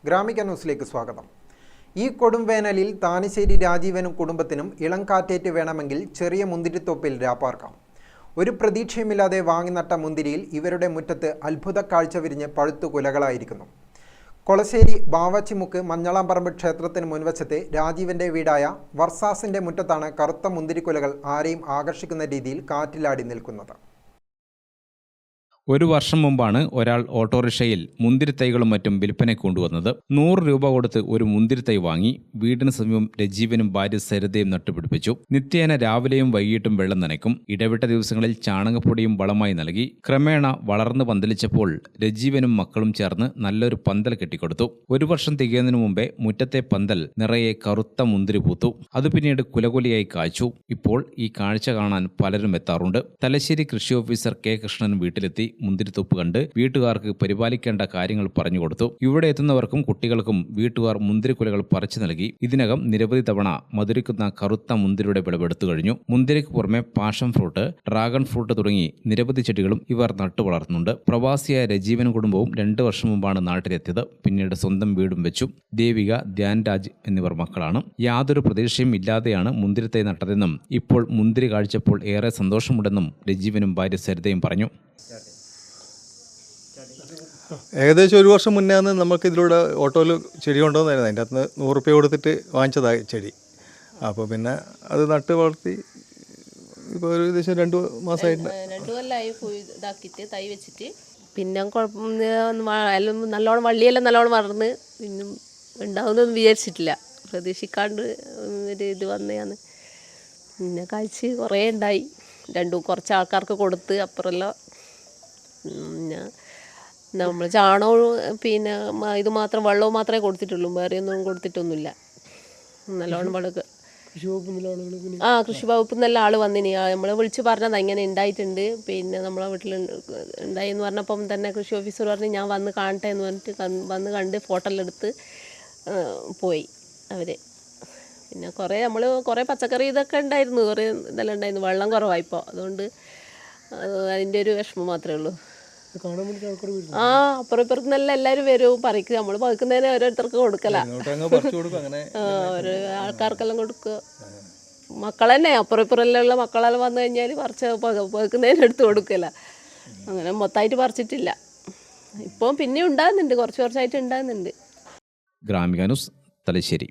ഗ്രാമിക ന്യൂസിലേക്ക് സ്വാഗതം. ഈ കൊടുംവേനലിൽ താനിശ്ശേരി രാജീവനും കുടുംബത്തിനും ഇളം കാറ്റേറ്റ് വേണമെങ്കിൽ ചെറിയ മുന്തിരിത്തോപ്പിൽ രാപ്പാർക്കാം. ഒരു പ്രതീക്ഷയുമില്ലാതെ വാങ്ങി നട്ട മുന്തിരിയിൽ ഇവരുടെ മുറ്റത്ത് അത്ഭുത കാഴ്ച വിരിഞ്ഞ് പഴുത്തു കുലകളായിരിക്കുന്നു. കൊളശ്ശേരി ബാവച്ചിമുക്ക് മഞ്ഞളാംപറമ്പ് ക്ഷേത്രത്തിന് മുൻവശത്തെ രാജീവന്റെ വീടായ വർസാസിന്റെ മുറ്റത്താണ് കറുത്ത മുന്തിരിക്കുലകൾ ആരെയും ആകർഷിക്കുന്ന രീതിയിൽ കാറ്റിലാടി നിൽക്കുന്നത്. ഒരു വർഷം മുമ്പാണ് ഒരാൾ ഓട്ടോറിക്ഷയിൽ മുന്തിരിത്തൈകളും മറ്റും വിൽപ്പന കൊണ്ടുവന്നത്. 100 രൂപ കൊടുത്ത് ഒരു മുന്തിരിത്തൈ വാങ്ങി വീടിന് സമീപം രജീവനും ഭാര്യ സരിതയും നട്ടുപിടിപ്പിച്ചു. നിത്യേന രാവിലെയും വൈകിട്ടും വെള്ളം നനയ്ക്കും. ഇടവിട്ട ദിവസങ്ങളിൽ ചാണകപ്പൊടിയും വളമായി നൽകി. ക്രമേണ വളർന്നു പന്തലിച്ചപ്പോൾ രജീവനും മക്കളും ചേർന്ന് നല്ലൊരു പന്തൽ കെട്ടിക്കൊടുത്തു. 1 വർഷം തികയുന്നതിനു മുമ്പേ മുറ്റത്തെ പന്തൽ നിറയെ കറുത്ത മുന്തിരി പൂത്തു. അത് പിന്നീട് കുലകുലയായി കായ്ച്ചു. ഇപ്പോൾ ഈ കാഴ്ച കാണാൻ പലരും എത്താറുണ്ട്. തലശ്ശേരി കൃഷി ഓഫീസർ കെ കൃഷ്ണൻ വീട്ടിലെത്തി മുന്തിരിത്തോപ്പ് കണ്ട് വീട്ടുകാർക്ക് പരിപാലിക്കേണ്ട കാര്യങ്ങൾ പറഞ്ഞുകൊടുത്തു. ഇവിടെ എത്തുന്നവർക്കും കുട്ടികൾക്കും വീട്ടുകാർ മുന്തിരിക്കുലകൾ പറിച്ചു നൽകി. ഇതിനകം നിരവധി തവണ മധുരിക്കുന്ന കറുത്ത മുന്തിരിയുടെ വിളവെടുത്തു കഴിഞ്ഞു. മുന്തിരിക്ക് പുറമെ പാഷൻ ഫ്രൂട്ട്, ഡ്രാഗൺ ഫ്രൂട്ട് തുടങ്ങി നിരവധി ചെടികളും ഇവർ നട്ടു വളർത്തുന്നുണ്ട്. പ്രവാസിയായ രജീവനും കുടുംബവും 2 വർഷം മുമ്പാണ് നാട്ടിലെത്തിയത്. പിന്നീട് സ്വന്തം വീടും വെച്ചു. ദേവിക, ധ്യാൻരാജ് എന്നിവർ മക്കളാണ്. യാതൊരു പ്രതീക്ഷയും ഇല്ലാതെയാണ് മുന്തിരിത്തൈ നട്ടതെന്നും ഇപ്പോൾ മുന്തിരി കാഴ്ചപ്പോൾ ഏറെ സന്തോഷമുണ്ടെന്നും രജീവനും ഭാര്യ സരിതയും പറഞ്ഞു. ഏകദേശം 1 വർഷം മുന്നേ നമുക്ക് ഇതിലൂടെ ഓട്ടോയിൽ ചെടി കൊണ്ടുവന്നായിരുന്നു. അതിൻ്റെ അകത്ത് 100 രൂപ കൊടുത്തിട്ട് വാങ്ങിച്ചതാണ് ചെടി. അപ്പോൾ പിന്നെ അത് നട്ട് വളർത്തി ഇപ്പോൾ ഒരു ഏകദേശം 2 മാസമായിട്ട് 2 കൊല്ലമായി ഇതാക്കിയിട്ട് തൈ വെച്ചിട്ട് പിന്നെ നല്ലോണം വള്ളിയെല്ലാം നല്ലോണം വളർന്ന് പിന്നെ ഉണ്ടാവുന്നൊന്നും വിചാരിച്ചിട്ടില്ല. പ്രതീക്ഷിക്കാണ്ട് ഒരു ഇത് വന്നതാണ്. പിന്നെ കഴിച്ച് കുറേ ഉണ്ടായി. കുറച്ച് ആൾക്കാർക്ക് കൊടുത്ത് അപ്പുറമെല്ലാം പിന്നെ നമ്മൾ ചാണകവും പിന്നെ ഇത് മാത്രം വെള്ളവും മാത്രമേ കൊടുത്തിട്ടുള്ളൂ. വേറെ ഒന്നും കൊടുത്തിട്ടൊന്നുമില്ല. നല്ലോണം വളക്ക് കൃഷി വകുപ്പിൽ നിന്നല്ല ആൾ വന്നിനി. നമ്മൾ വിളിച്ച് പറഞ്ഞത് ഇങ്ങനെ ഉണ്ടായിട്ടുണ്ട്, പിന്നെ നമ്മളെ വീട്ടിൽ ഉണ്ടായി എന്ന് പറഞ്ഞപ്പം തന്നെ കൃഷി ഓഫീസർ പറഞ്ഞ് ഞാൻ വന്ന് കാണട്ടെ എന്ന് പറഞ്ഞിട്ട് വന്ന് കണ്ട് ഫോട്ടോ എല്ലാം എടുത്ത് പോയി അവർ. പിന്നെ കുറേ പച്ചക്കറി ഇതൊക്കെ ഉണ്ടായിരുന്നു, കുറേ ഇതെല്ലാം ഉണ്ടായിരുന്നു. വെള്ളം കുറവായിപ്പോൾ, അതുകൊണ്ട് അതിൻ്റെ ഒരു വിഷമം മാത്രമേ ഉള്ളൂ. അപ്പുറം ഇപ്പുറത്തുനിന്നെല്ലാം എല്ലാവരും വരും, പറിക്കുക. നമ്മൾ പറിക്കുന്നതിന് ഓരോരുത്തർക്ക് കൊടുക്കല, ഓരോ ആൾക്കാർക്കെല്ലാം കൊടുക്കുക. മക്കൾ തന്നെ അപ്പുറം ഇപ്പുറമെല്ലാം ഉള്ള മക്കളെല്ലാം വന്നു കഴിഞ്ഞാൽ പറിക്കുന്നതിന് എടുത്ത് കൊടുക്കല. അങ്ങനെ മൊത്തമായിട്ട് പറിച്ചിട്ടില്ല. ഇപ്പം പിന്നെ ഉണ്ടാകുന്നുണ്ട്, കുറച്ചായിട്ട് ഉണ്ടാകുന്നുണ്ട്. ഗ്രാമിക ന്യൂസ്, തലശ്ശേരി.